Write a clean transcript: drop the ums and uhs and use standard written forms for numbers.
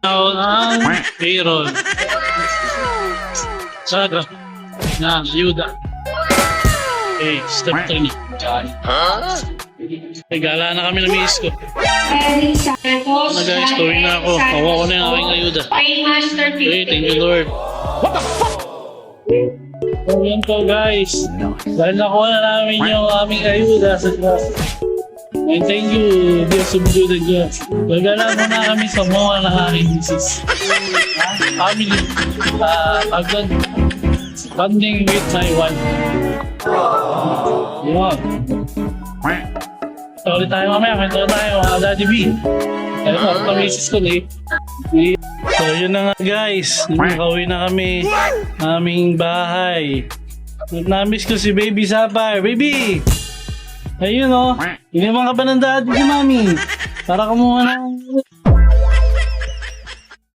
Now, ang payroll. Saga. Na, ayuda. Okay, step 3. Gala na kami ng miss ko. Ano guys, tuwing na ako. Hawa ko na yung aking ayuda. Okay, thank you Lord. What the fuck? So yan po guys. Dahil nakuha na namin yung aming ayuda sa class. And thank you, Diyos subdo na Diyos. Gagala muna kami sa mga ng aking misis. Family. Agad. Bonding with my wife. Yun. So ulit tayo mamaya. Kwento tayo mga Daddy B. Kaya po, ang misis ko eh. So yun na nga guys. Nakauwi na kami. Aming bahay. Namiss ko si Baby Sapphire. Baby! Ayun o. Iniwan ka ba ng daddy ni Mami? Para kumuha ng